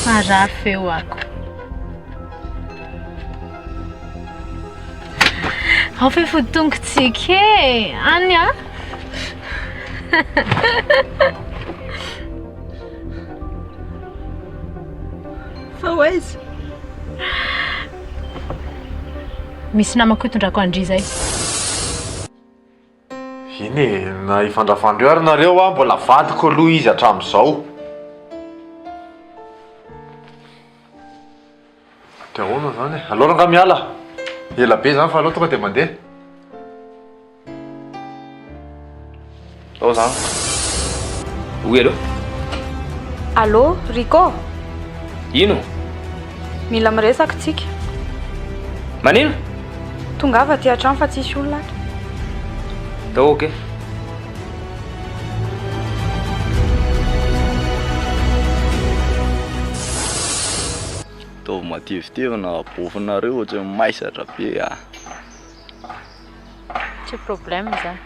Araha feo ako. Ao fe fody tongotsika e! Any a? Fa hoaiza? Misy namako hitondrako andry zay. Iny e, na ifandrafandreo ary nareo a mbola vadiko aloha izy hatramin'izao. Dia ahoana zany e? Aleo ranga miala. Ela be zany fa aleo tonga dia mandeha. Ao zany. Oui allô? Allô, Rico? Ino? Mila miresaka tsika. Manino? Tongava aty an-trano fa tsisy olona ato. Da ok. Taovy matevitevina bofinareo ohatry ny maisatra be a. Tsy problème zany.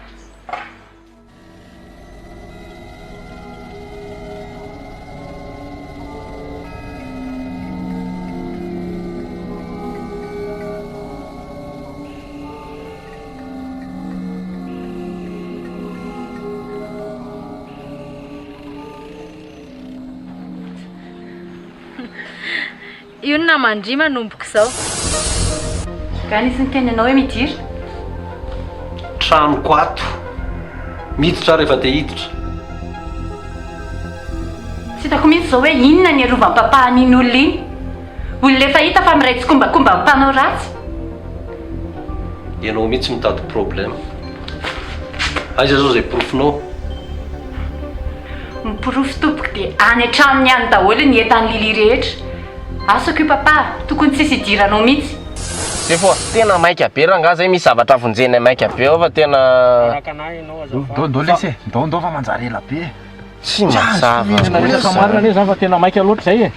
Io ny namandry manomboka izao. Ka nisy niteny anao hoe midira? Tranoko ato. Miditra rehefa te hiditra. Tsy hitako mihitsy izao hoe inona ny arovam-papahan'iny olona iny. Olona efa hita fa miray tsikombakomba mpanao ratsy. Ianao mihitsy mitady problème. Aiza zao izay profinao? Miporofo tompoko dia any an-tranony any daholo ny entan'ny lily rehetra. Asako io papa, tokony tsisy hidiranao mihitsy. Zay foa, tena maika be raha nga zay misy zavatra vonjena maika be ao fa tena Ndao lesy e, ndao fa manjary ela be. tsy mazava. Resaka marina anie zany fa tena maika loatra zay e.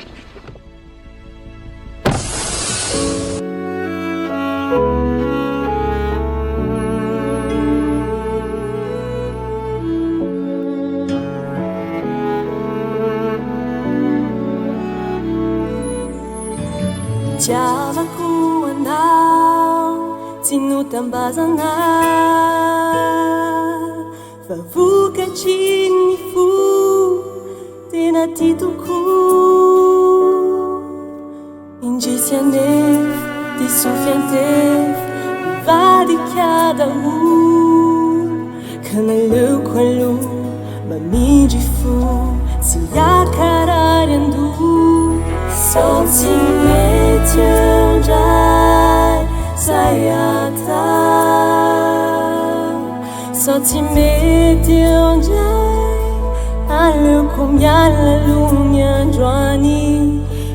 Tiavako anao, tsy notambazana fa vokatry ny fo tena ty tokoa. Indrisy anefa disofy antefa mivadika daholo ka naleoko aloha mamindry fo sy hiakarary andoha. Sao tsy mety andray zay atao, sao tsy mety andray aleoko miala aloha ny androany,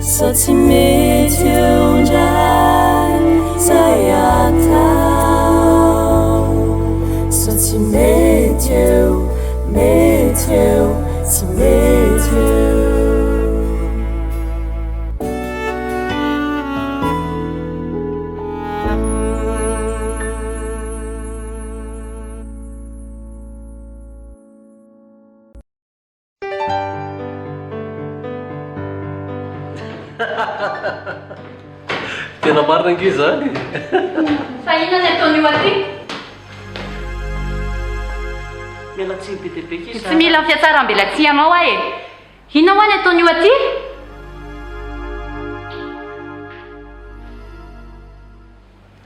sao tsy mety andray zay atao, sao tsy mety eo, mety eo, tsy mety eo. Tena marina ange zany. Fa inona ny ataon'io aty? Mela tsy be dia be ke Tsy mila ny fiatsaram-belatsia-nao ahy e. Inona ho any ataon'io aty?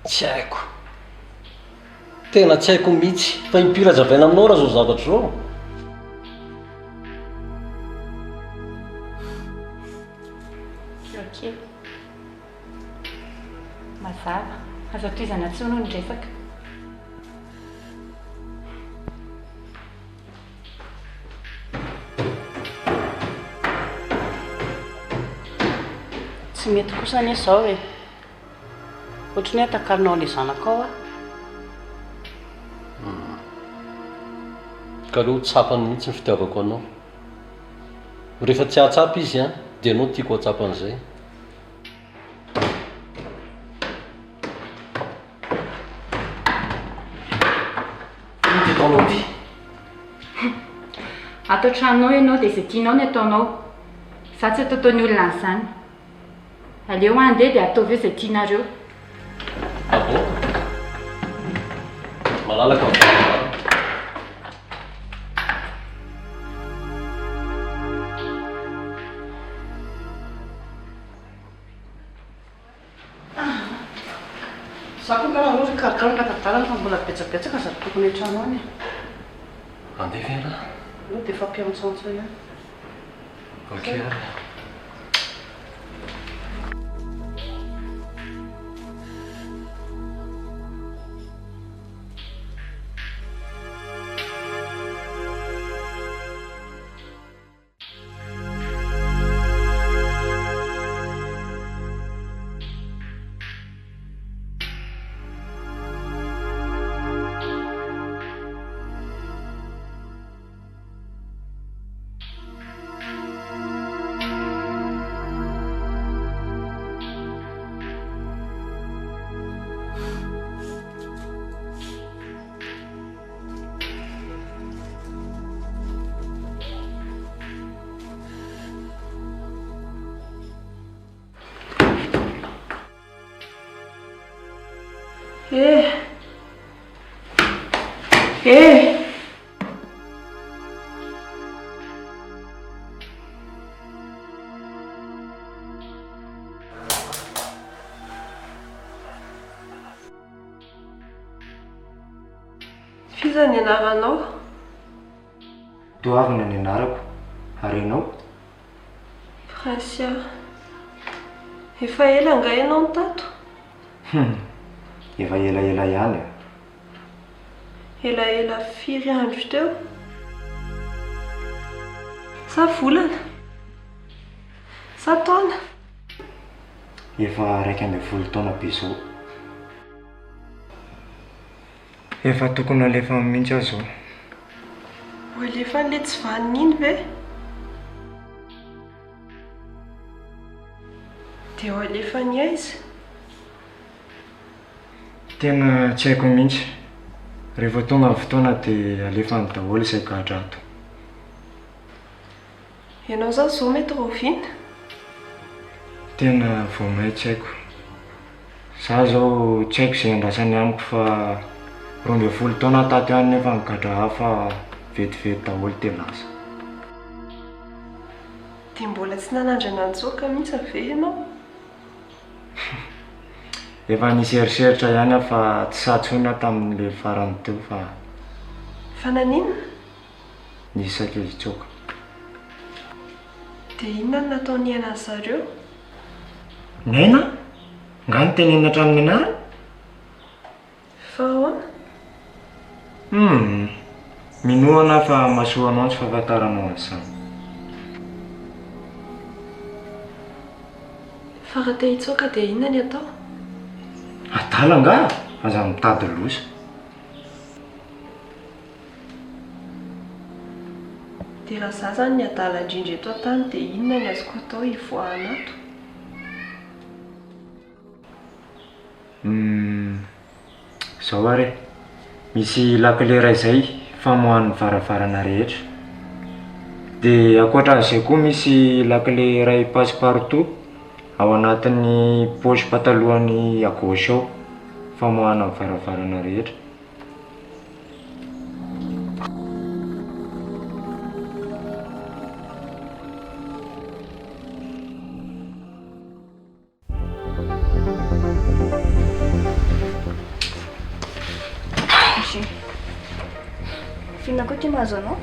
Tsy haiko. Tena tsy haiko mihitsy fa impira zavaina aminao raha zao zavatra zao. Ok. Mazava. Azo toizana tsy noho ny resaka. tsy mety kosa anie zao e. Ohatry ny hoe takarinao ilay zanakao a. Ka aleo tsapany mihitsy ny fitiavako anao. Rehefa tsy ahatsapa izy a dia anao tiako atsapan'izay. Ato atao tranonao ianao dia izay tianao ny ataonao. Za tsy atao taony olona an'izany. Aleo andeha dia ataovy eo izay tianareo. Abo malalaka amin'ny Zako karaha hoe karakara nakadalana fa mbola betsabetsaka za tokony an-trano any. andeha vera Io dia efa mpiamitsaontso ihany. okey ary Fiza ny anaranao? Doavina ny anarako. Ary ianao? Francia. Efa ela nga ianao ny tato? Efa elaela ihany. Elaela firy andro teo? Sa volana? Sa taona? Efa 1.5 taona be zao. Efa tokony alefa mihitsy aho zao. Ho alefa le tsy vaniny iny ve? Dia ho alefa ny aiza? Tena tsy haiko mihitsy. Rehefa tonga ny fotoana dia alefa ny daholo izay gadrato. Ianao zao zao mety roviana? Tena vao may tsy haiko. Za zao tsy haiko izay andrasany amiko fa 12 taona tato ihany nefa nigadra hafa vetivety daholo teo lasa. Dia mbola tsy nanandrana nitsoaka mihitsy ve ianao? Efa nisy eriseritra ihany aho fa tsy satsona tamin'le farany teo fa Fananinana? nisy ankizy tsoaka. Dia inona no nataony ianany zareo? Naina? Nga nitenenina hatramin'ny anarany? Fa ahoana? Minoana fa mahasoa anao tsy fahafantaranao an'izany. Fa raha te hitsoaka dia inona ny atao? Adala nga? Aza mitady losa. Dia raha za zany ny adala indrindra eto an-tany dia inona ny azoko atao hivoahana ato? Zao ary misy lakile iray izay famohan'ny varavarana rehetra. Dia ankoatran'izay koa misy lakile iray passe-partout ao anatin'ny paosy patalohany à gauche ao famohana ny varavarana rehetra. Fiona koa ty mahazo anao?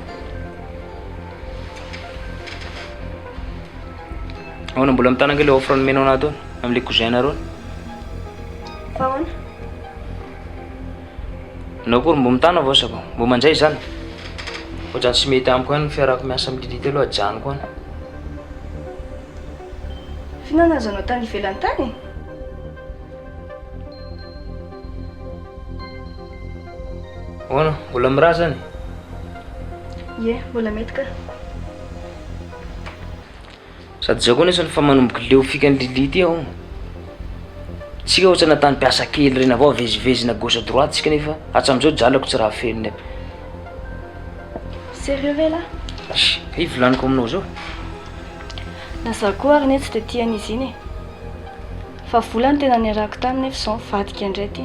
Ahoana mbola mitana ange le offre nomenao anaty ao amin'le cousin areo? Fa ahoana? Anao koa mbo mitana vao sako mbo mandray zany. Ohatrany tsy mety amiko ihany ny fiarako miasa amin'ny Lility aloha ajanoko any. Fiona nahazo anao tany ivelany tany? Ahoana mbola miraha zany? Ie, mbola mety ka. Sady zao koa nesany fa manomboky leo fikany Lility aho. Tsika ohatrany natany mpiasa kely reny avao avezivezina gauche à droite tsika nefa hatram'izao jalako tsy raha felony. Sérieux ve là? I volaniko aminao zao. Na zaho koa ary ne tsy dia tian'izy iny e. Fa volany tena niarako taminy nefa izao mivadika indray ty.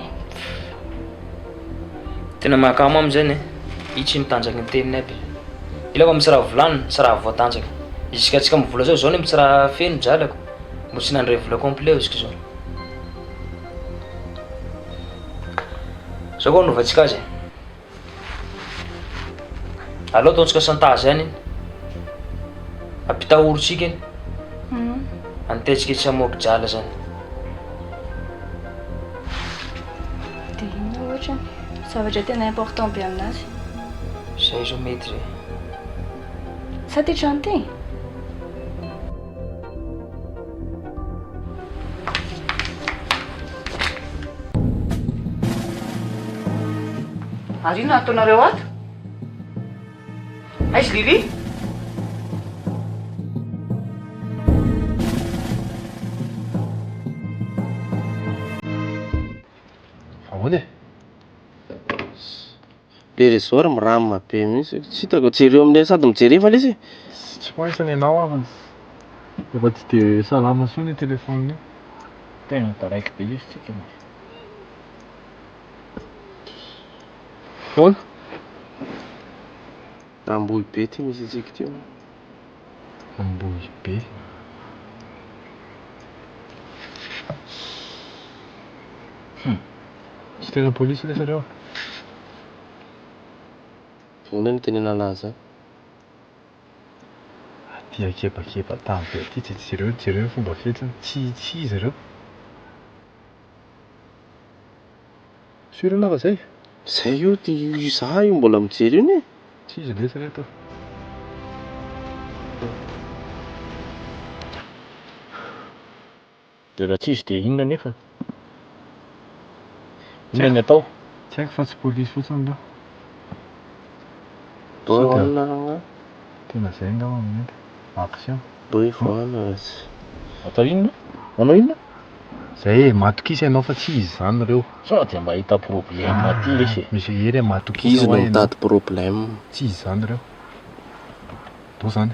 Tena mahakamo amin'izany i tsy mitanjaka ny teniny aby. Ilako misy raha volanina, tsy raha voatanjaka. Isika tsika mivola zao ne tsy raha feno jalako. Mbo tsy nandray vola complet isika zao. Zao koa novatsika azy. Alao ataontsika chantage ihany iny. Ampita orotsika iny. Antetsika tsy hamoaka jala zany. Dia inona ohatra zavatra tena important be aminazy. Zay zao mety zay. Sa ty trano ty? Ary inona ataonareo ato? Aizy Lily? Ahoana e? Le resort miramina be mihitsy. Tsy hitako jereo amin'ilay sady mijery fa lesy. Tsy maintsy ny anao avany. Efa tsy dia salama soa ny telefoniny. Tena taraiky be izy tsika. Foana? Ambohy be ty misy antsika teo. Ambohy be. Tsy tena polisy le sareo. Foana ny teny nalaza. Aty akepakepa tany be aty tsy jereo fomba fihetsiny. Tsy zareo. Surina fa zay? Zay io ty za io mbola mijery io ne. Tsy izy le sareo to. Dia raha tsy izy dia inona nefa? Inona ny atao? Tsy haiko fa tsy polisy fotsiny aloha. Voana. Tena zay angamba mety. Action. Boy voana. Atao inona? Manao inona? Zay matokisa ianao fa tsy izy zany reo. Sao dia mahita problème aty lesy. Misy hery matokisa izy no mitady problème. Tsy izy zany reo. Tô zany.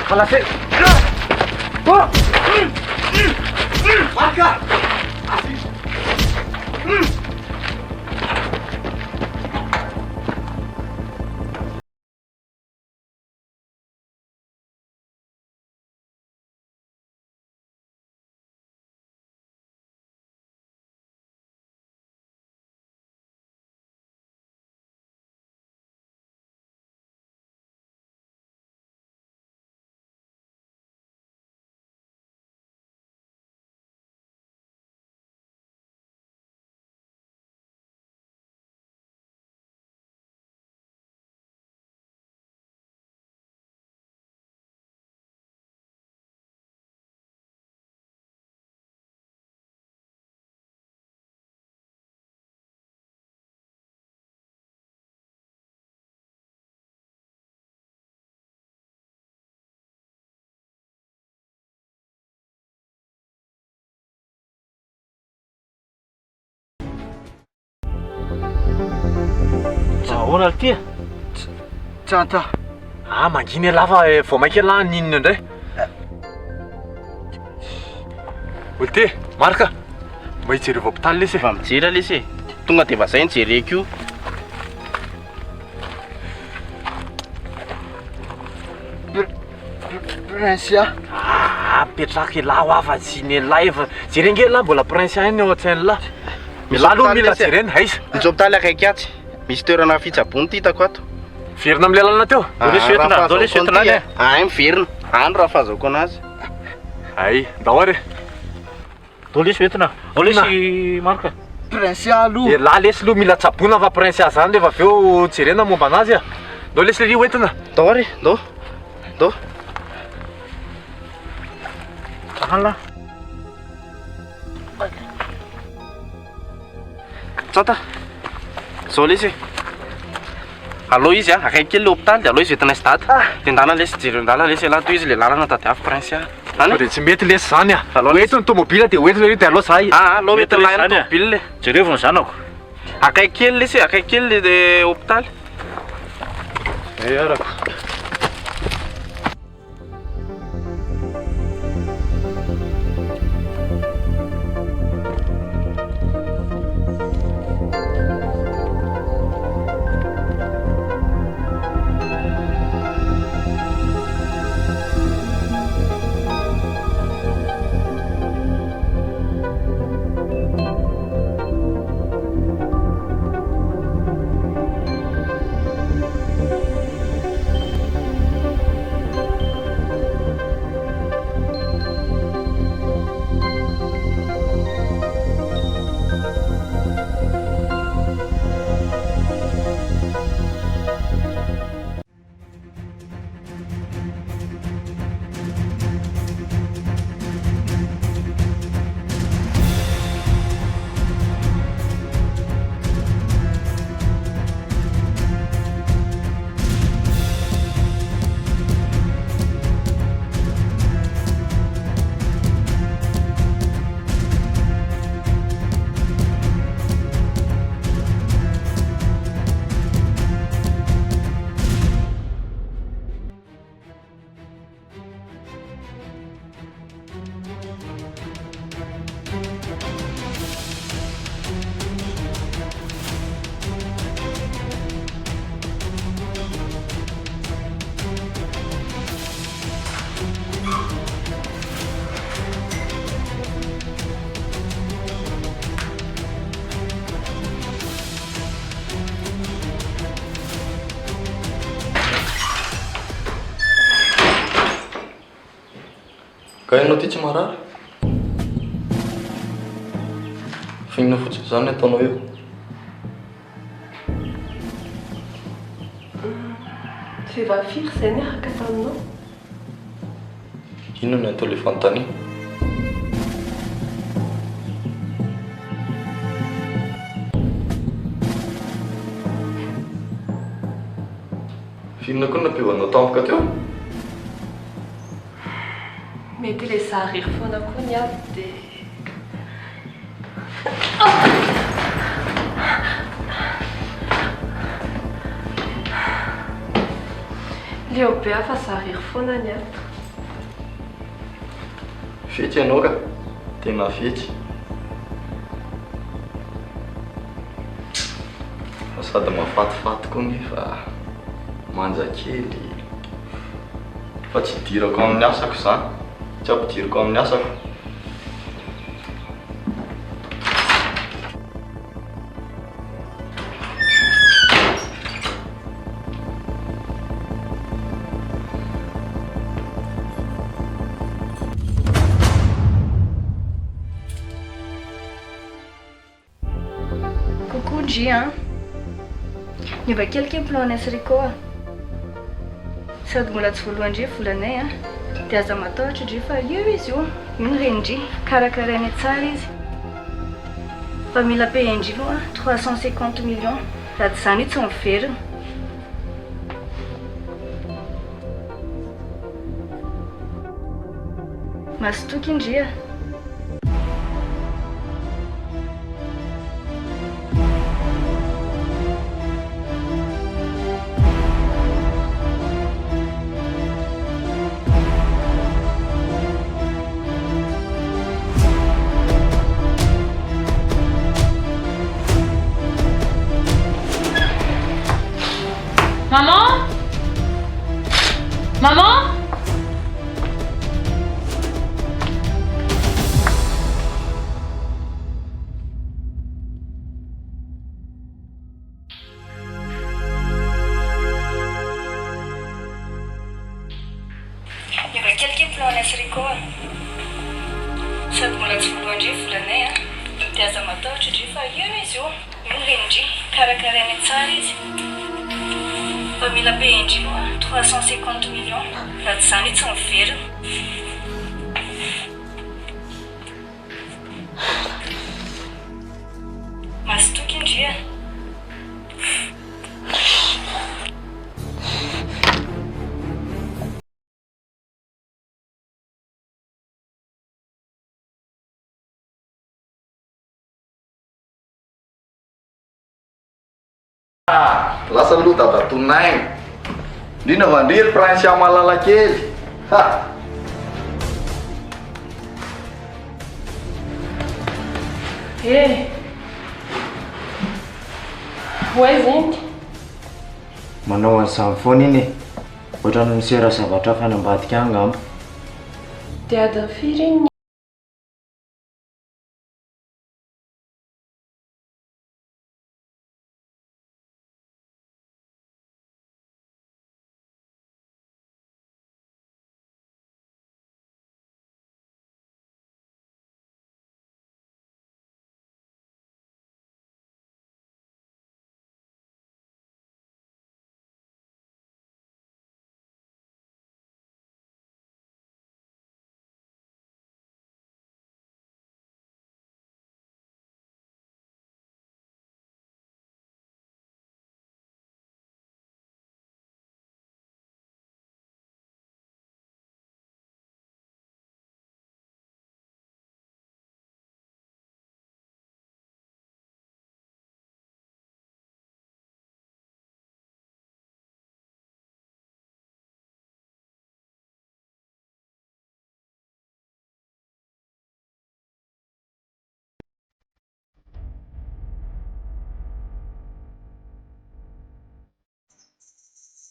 Falafel! Marca! Ahoana ty? Tsanta. Ah, manginy lafa vao mainka la ninona indray. Olty, Marka. Mba hijery hôpitaly lesy. Efa mijery lesy. Tonga dia vazay nijereko io. Prince. Ah, petraka la ho afa tsy ny live. Jerenge la mbola Prince iny ao an-tsainy la. Mila aloha mila jerena aiza. Misy hôpitaly akaiky atsy. Misy toerana fitsabony ty hitako ato. Verina amin'ny lalana teo. Dao le soetina any. Ay miverina. Any raha fahazako anazy. Ay, ndao ary. Dao le soetina. Ao lesy Marka. Prince aloha. La lesy aloha mila tsabona fa Prince zany rehefa aveo jerena momba anazy. Dao lesy le hoentina. Dao ary, dao. Dao. Ala. Tsata. Zao lesy. Aloha izy akaiky kely le hôpitaly dia aloha izy entina sy dady. Dia ndana lesy jiro ndala lesy ela toy izy le lalana tadiavy prince a. Re tsy mety lesy zany a. Hoentin'ny tomobila dia hoentina io dia aloha zahay. Aloha mety lahina tomobile le. Jereo ny zanako. Akaiky kely lesy, akaiky kely le hôpitaly. Arako. Ka ianao ty tsy marary? Fihinana fotsiny zany ataonao eo. Vehivavy firy izay niaraka taminao? Inona no atao le fanontania? Fihinana koa nampiovanao tampoka teo? Mety le zahariry foana koa ny avy dia leo be afa zahariry foana ny avy. Fetsy ianao ka, tena fetsy. Fa sady mafatifaty koa nefa manja kely. Fa tsy dirako amin'ny asako zany. Tsy ampidiriko amin'ny asako. Coucou G, hein? Niova kelikely plaonay Rico. Sady mbola tsy voalohandry volanay a. Dia aza matahotra G fa io izy io. Io ny Renji, karakarainy tsara izy. Fa mila PNJ aloha 350 millions. Raha tsy izany tsy miverina. Mazotoky G. Maman? Maman? Niova kelikely plaonay Rico. Sady mbola tsy voalohandry volanay a. Dia aza matahotra G fa io izy io. Io ny Renji, karakarainy tsara izy. Fa mila be indrimo 350 millions raha tsy izany tsy miverina. Mazotoky indria. Lasa loha dadatonay. Indrindra mandriry prince malala kely. Oaizy iny manao an'izany foana iny ohatrany misera zavatra hafa any ambadika angamba. dia adiny firy iny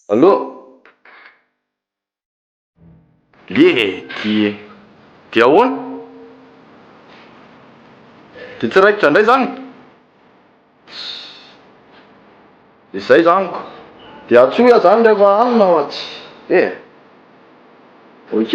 Allô? Lety dia ahoana? Dia tsy raikitra indray zany? Izay zaniko. Dia atsoa iah zany rehefa any na tsy. Ok.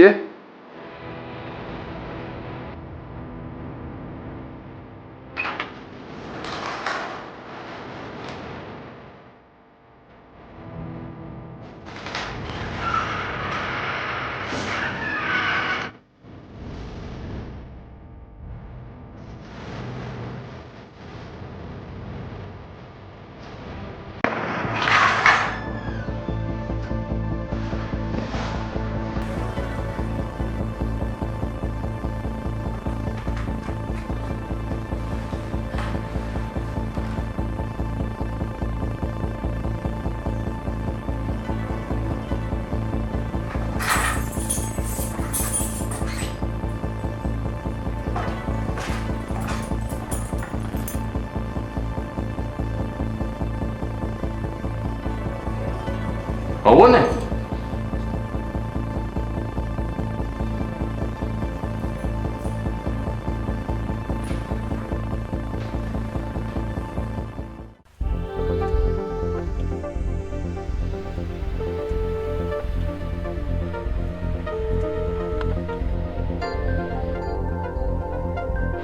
Ahoana?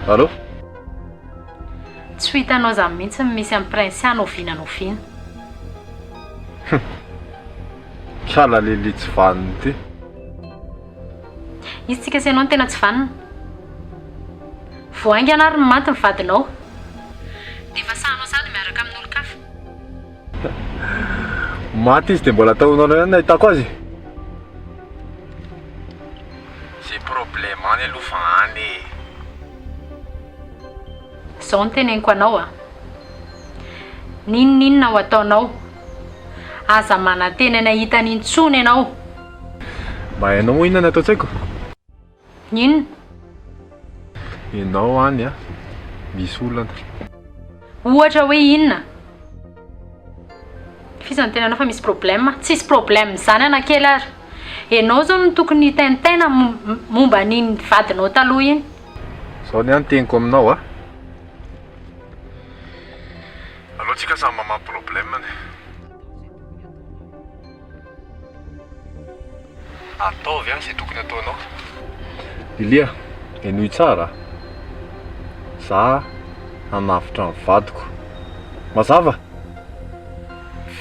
Allô? Tsy ho hitanao zany mihitsy misy amin'ny prince any oviana. Kala leli tsy vaniny ty. Izy tsika sy ianao no tena tsy vanina. Voainga ana ary ny maty ny vadinao. Dia efa sahanao sady miaraka amin'olo-kafa. Maty izy dia mbola ataonao ihany nahitako azy. Sy problème any aloha any. Izao no teneniko anao a. Ninona ho ataonao? Aza manantenana hita n'intsony ianao. Mba hainao moa inona no atao tsaiko? Inona? Ianao any a, misy olana. Ohatra hoe inona? Fisany tena anao fa misy problème? Tsisy problème zany anakely ary. Ianao zao no tokony hitaintena momba n'iny vadinao taloha iny. Zao ny teniko aminao a. Aloha tsika samy mama problème ne. Ataovy a, zay tokony ataonao. Ilia, enoy tsara. Za hanafitra ny vadiko. Mazava?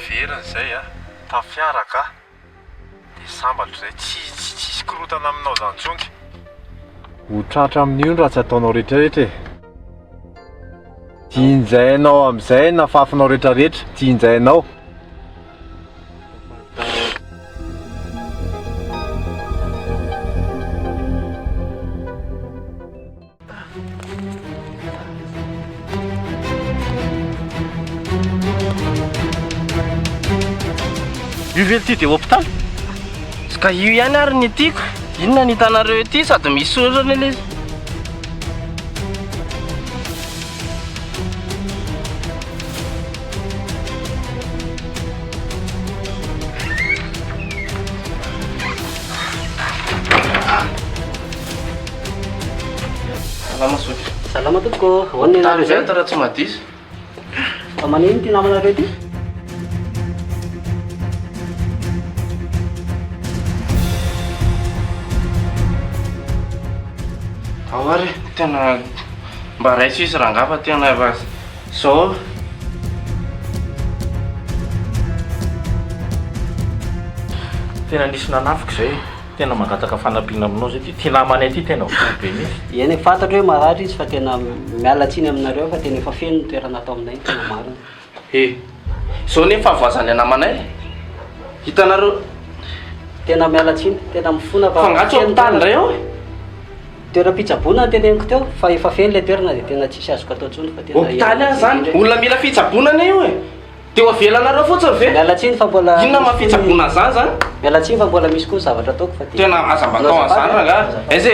Veriny zay a, tafiara ka dia sambatro izay tsisy korotana aminao zany tsongy. Ho tratra amin'io raha tsy ataonao rehetrarehetra e. Tianjainao amin'izay na fafinao rehetrarehetra, tianjainao. Io ve ty dia hôpitaly? Ska io ihany ary ny tiako. Inona ny hitanareo ety sady misy soratra ilay izy. Salama sotro. Salama tompoko. Ahoana Hôpitaly zay raha tsy madiso. Fa manino ty namanareo ty? Ao ary tena mba raiso izy raha ngafa tena efa zao. Tena nisy nanafiko zay, tena mangataka fanampiana aminao zay ty. Ty namanay ty tena be mihitsy. Eny fantatro hoe marary izy fa tena miala tsiny aminareo fa tena efa feno ny toerana atao aminay tena marina. Zao nefa voazany namanay. Hitanareo tena miala tsiny, tena mifona fa ngatsy hôpitaly indray ao. Toeram-pitsaboana ny teneniko teo fa efa feno ilay toerana dia tena tsisy azoko atao tsony fa tena hôpitaly any zany. Olona mila fitsaboana io e. Teo avelanareo fotsiny ve? Miala tsiny fa mbola inona mafitsaboana zany zany? Miala tsiny fa mbola misy koa zavatra ataoko fa tena azam-batao an'izany rangahy. Aiza?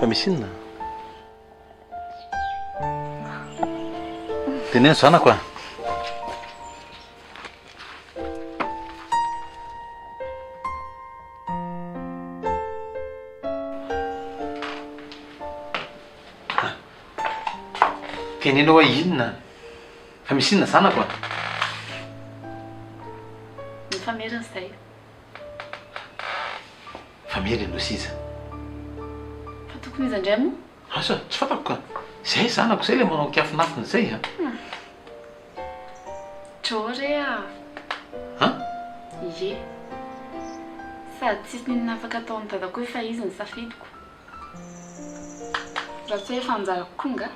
Fa misy inona? Teneno zanako a. Teneno hoe inona? Fa misy inona zanako a? Mifamerina izay. Famery aloha siza. Fa tokony izy indray moa? Asa, tsy fatako ka. Zay zanako zay le manao kiafinafiny zay a. Jore a. Ha? Ie. Sady tsisy ninona afaka ataon'ny dadako efa izy ny safidiko. Raha tsy hoe efa anjarako koa nga.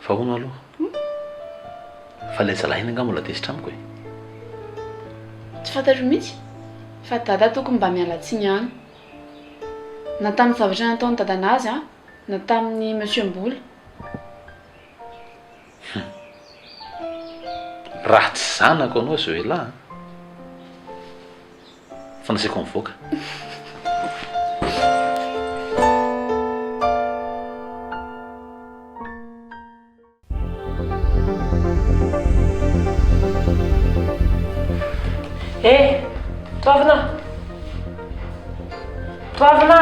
Fa hono aloha. Fa ilay zalaina nga mbola desitra amiko e. Tsy fantatro mihitsy fa dada tokony mba miala tsiny ihany. Na tamin'ny zavatra nataon'ny dadanazy a, na tamin'ny monsieur Mbola. Raha tsy zanako anao zao elahy. Fa nasaiko mivoaka. Toavina! Toavina!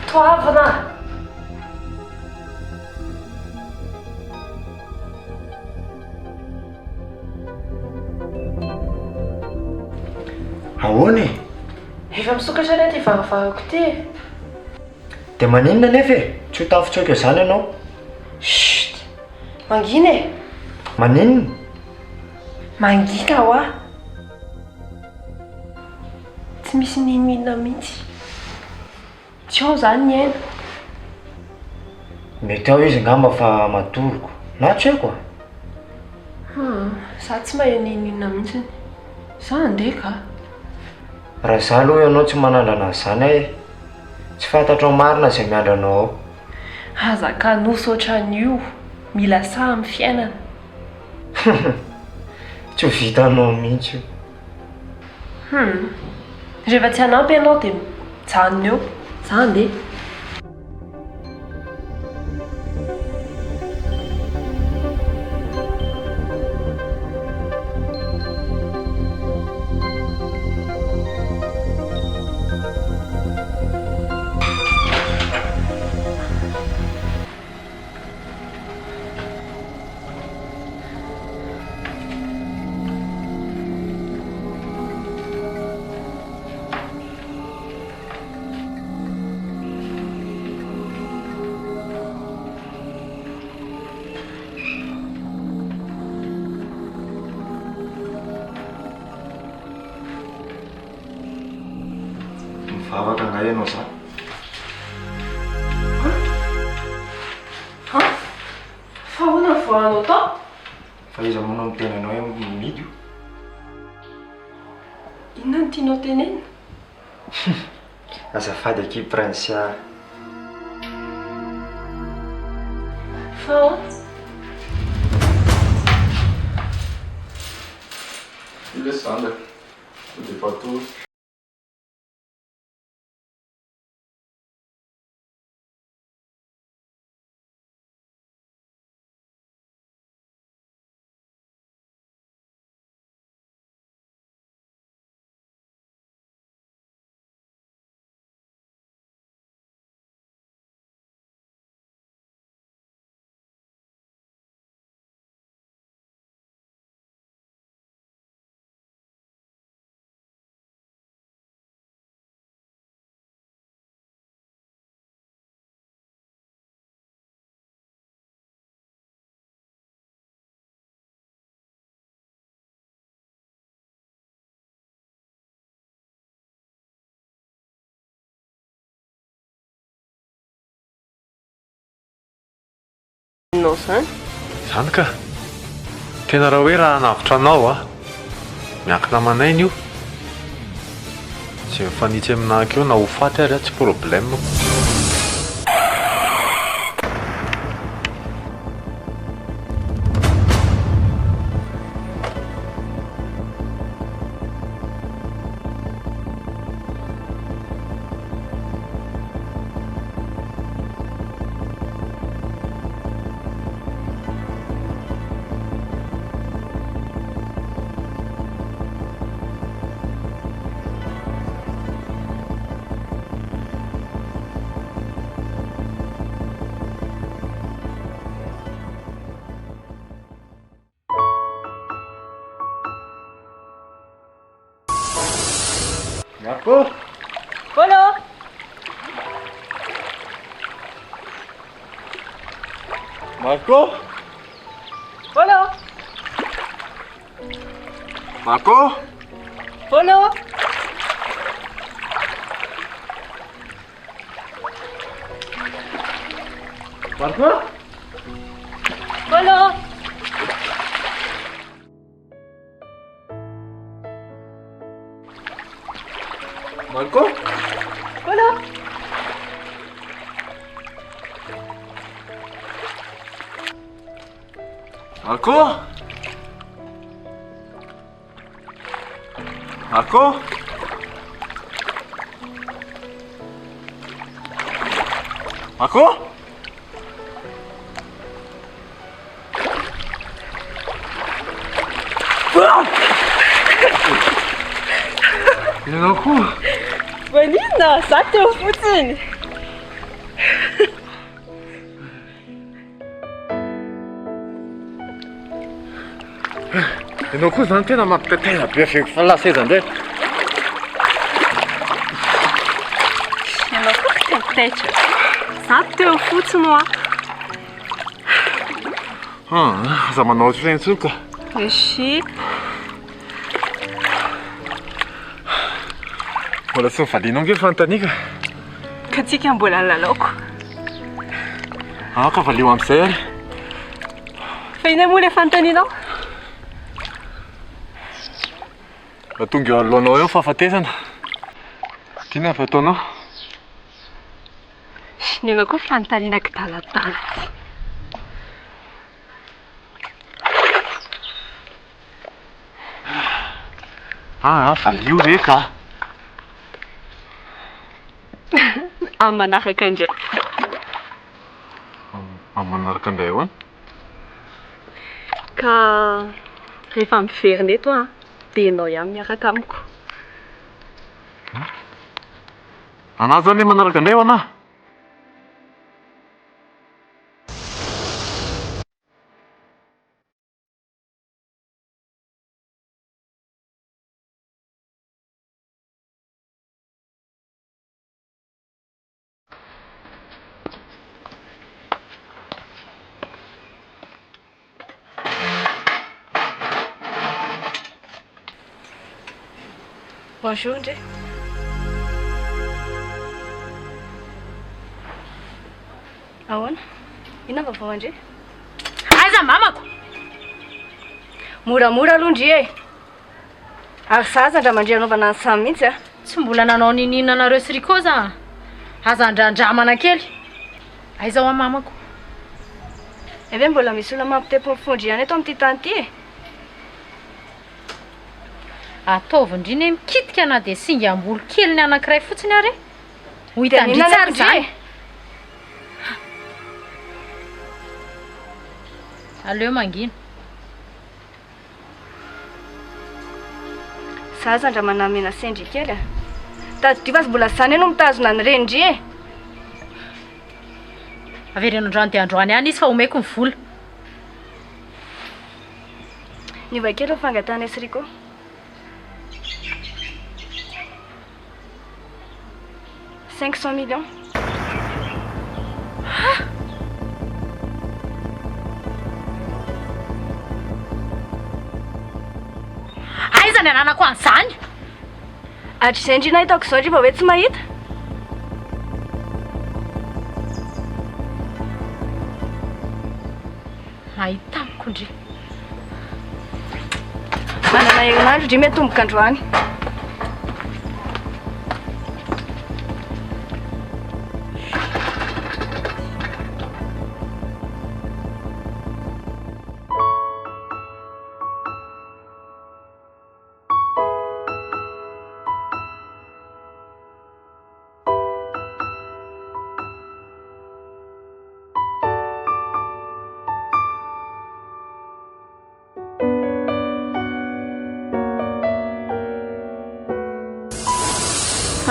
Toavina! Ahoana e? Efa misokatra ilay ty varavavako ty. Dia maninona nefa e? Tsy ho tafitsoaka eo zany ianao. Chut! Mangina e! Maninona? Mangina ho ah! Tsy misy ninona mihitsy. Tsy ao zany ny aina. Mety ao izy ngamba fa matoroko. Na tsy haiko. Za tsy mahay ninina mihitsiny. Za andeha ka. Raha za aloha ianao tsy manandrana zany e. Tsy fantatro marina izay miandranao ao. Azaka nosy ohatran'io. Mila sahy amin'ny fiainana. Tsy ho vitanao mihitsy io. Rehefa tsy hanampy ianao dia mijanona eo. Za andeha. Mivavaka nga ianao za. Fa hoana voanao tao? Fa iza moa no miteny anao hoe midy io? Inona no tianao tenena? Azafady aky Prinsia. Fa Ile sanda. De fato. Nao zany? Zany ka. Tena raha hoe raha navitra anao a. Miankina amanainy io. Tsy mifanitsy aminahako eo na ho faty ary tsy problème. Marco? Polo! Marco? Polo! Marco? Polo! Marco? Polo! Marco? Polo! Marco? Marco? Marco? Ianao koa? Vanina, za teo fotsiny. Ianao koa zany tena mampitaitana be aveko fa laseza indray. Ianao koa kitaitaitra. Za teo fotsiny hoa. Za manao ohatr'ireny tsoka. Eshi. Mbola tsy mivalianao nge fanontaniaka. Ka tsika mbola lalaoko. Ka valio am'izay ary. Fa ina moa ilay fanontanianao? Tonga eo alohanao eo fahafatesana. Tiana avy ataonao? Nena koa fanontanianako daladala. Valio ve ka? Amin'ny manaraka indray. Amin'ny manaraka indray ahoana? Ka rehefa miverina eto dia ianao ihany miaraka amiko. Anà zany le manaraka indray ho anà? Bonjour ndre. Ahoana? Ina vaovao andre? Aiza mamako? Moramora aloha ndry e. Ary zaza ndra mandray anaovana ny samy mihitsy a. Tsy mbola nanao nininanareo sirikô za. Aza andrandramana kely. Aiza ho mamako? Eve mbola misy olona mampitepompifondry ihany eto amin'ity tany ity e. Ataovy indriny mikitika na dia singa ambolo kely ny anankiray fotsiny ary. Ho hitandry tsara zany. Aleo mangina. Zaza ndra manamena sendry kely a. Tadidriva azy mbola zany no mitazona ny rendry e. Averina androany dia androany ihany izy fa omeko ny vola. Ny vakely ho fangatana esriko. 500 millions. Aiza ny ananako an'izany? Hatrizay indrina hitako izao ndriva hoe tsy mahita. Mahitako ndry. Manana herinandro ndry mety tomboka androany.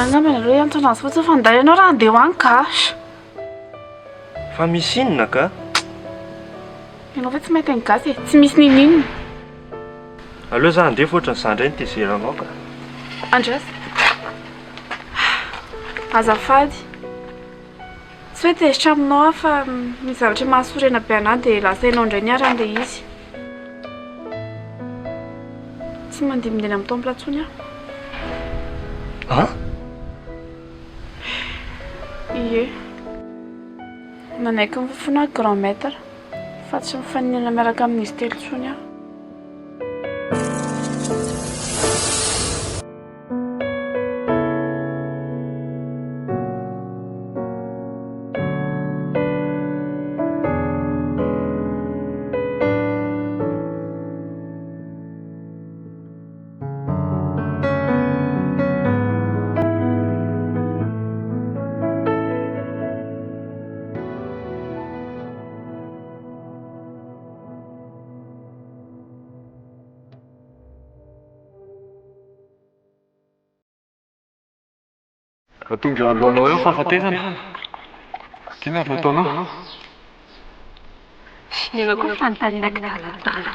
Angambany aloha iantona azy fotsiny fa nday ianao raha andeha hoany gasy. Fa misy inona ka? Ianao fa tsy mahita ny gasy e, tsy misy ninino. Aleo za andeha fotrany zandray ny tezeranao ka. Andrasa. Azafady. Tsy hoe tezitra aminao fa misy zavatra mahasorena be anahy dia lasainao indray niara andeha izy. Tsy mandeha mindena amin'ny tomplatsony aho. Ah? Ie. Nanaiky mifofona grand maître fa tsy mifaninana miaraka amin'izy telo tsony aho. Tonga eo alohanao eo fahafatesana. Tiana avy ataonao? Nena koa fanontanianako daladala.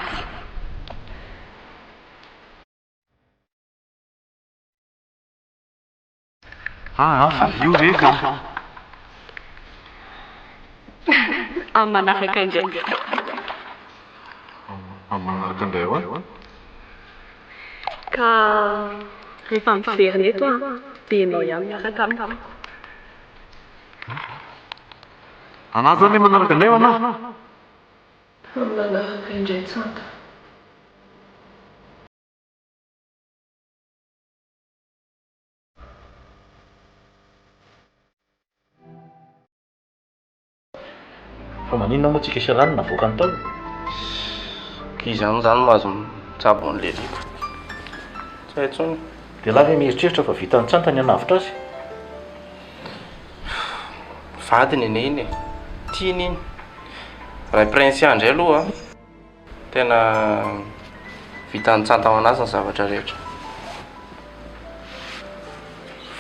Valio ve ka? Amin'ny manaraka indray. Amin'ny manaraka indray ahoana? Ka rehefa miverina eto dia ianao ihany miaraka amiko. Anà zany le manaraka indray ho anà? Amin'ny manaraka indray tsanta. Fa maninona moa tsika isaranona navoaka ny tao? Izy amin'izany mahazo mitsabo an'le riko. Tsy hay intsony. Dia lahy ve mieritreritra fa vita ny tsantany hanavitra azy? Vadiny ene iny e. Tiany iny. Raha i prince andray aloha tena vita ny tsanta ho anazy ny zavatra rehetra.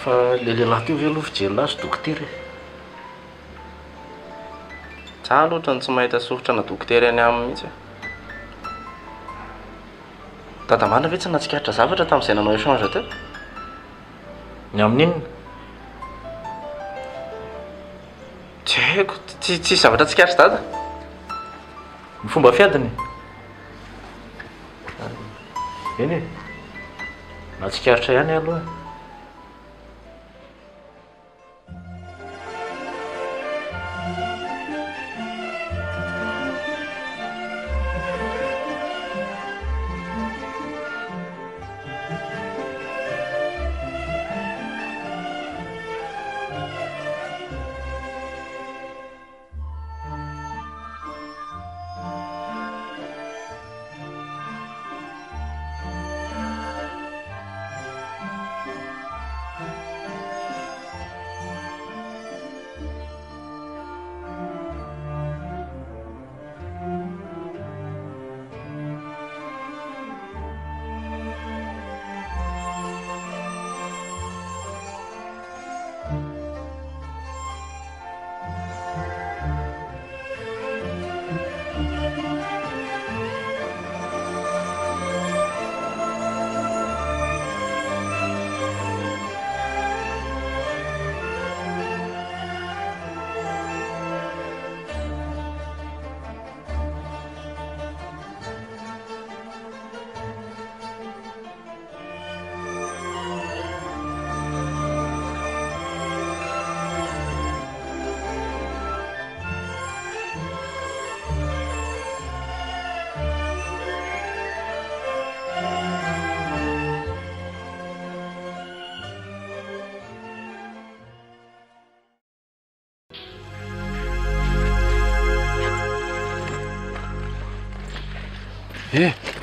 Fa le lehilahy teo ve aloha fijerina azy dokotera e? Za loatra ny tsy mahita soritra na dokotera any aminy mihitsy. Dadamana ve tsy nahatsikaritra zavatra tamin'izay nanao échange teo? Ny amin'inona? Tsy haiko, tsy zavatra tsikaritra dada. Ny fomba fiadiny? Eny e, nahatsikaritra ihany aloha.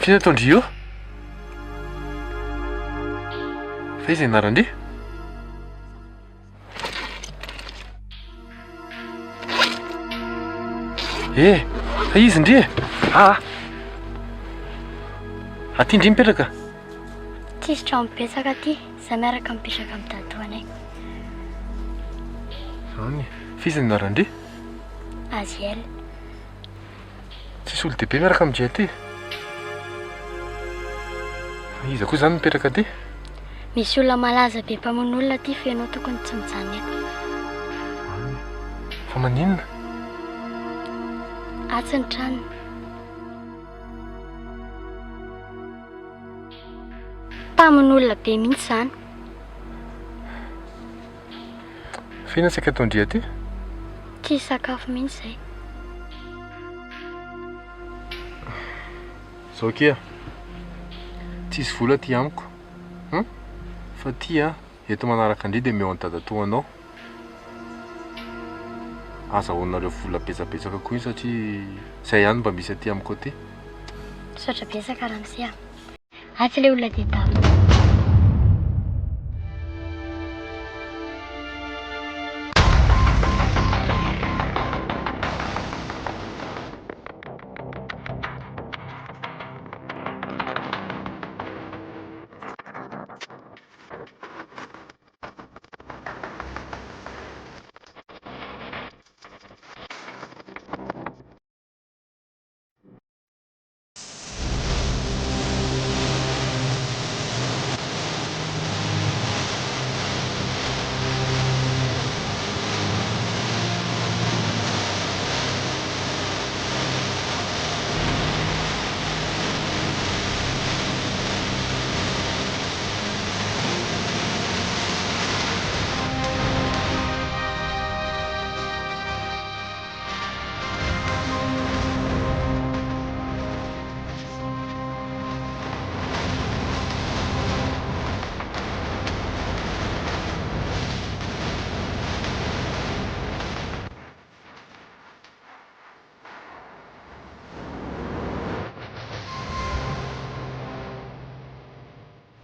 Fiana taondry io? Fa izy anarandry? Fa izy ndry e? Aty ndry mipetraka? Tsisy trano betsaka aty, za miaraka mipetraka amin'ny dadoanay. Any, fa izy anarandry? Aziel. Tsisy olo dehibe miaraka amin'ndry aty? Iza koa zany mipetraka aty? Misy olona malaza be mpamono olona aty fa ianao tokony tsy mijanona eto. Fa maninona? Atsy ny tranony. Mpamono olona be mihitsy zany. Fina tsika taondry aty? Tsisy sakafo mihitsy zay. Zao kia, tsisy vola ty amiko. Fa ty eto manaraka indray dia meo an-dadatoanao. Azahoanareo vola betsabetsaka koa iny satria izay ihany mba misy aty amiko aty. Saotra betsaka raha misy. Atsy ilay olona dia tafo.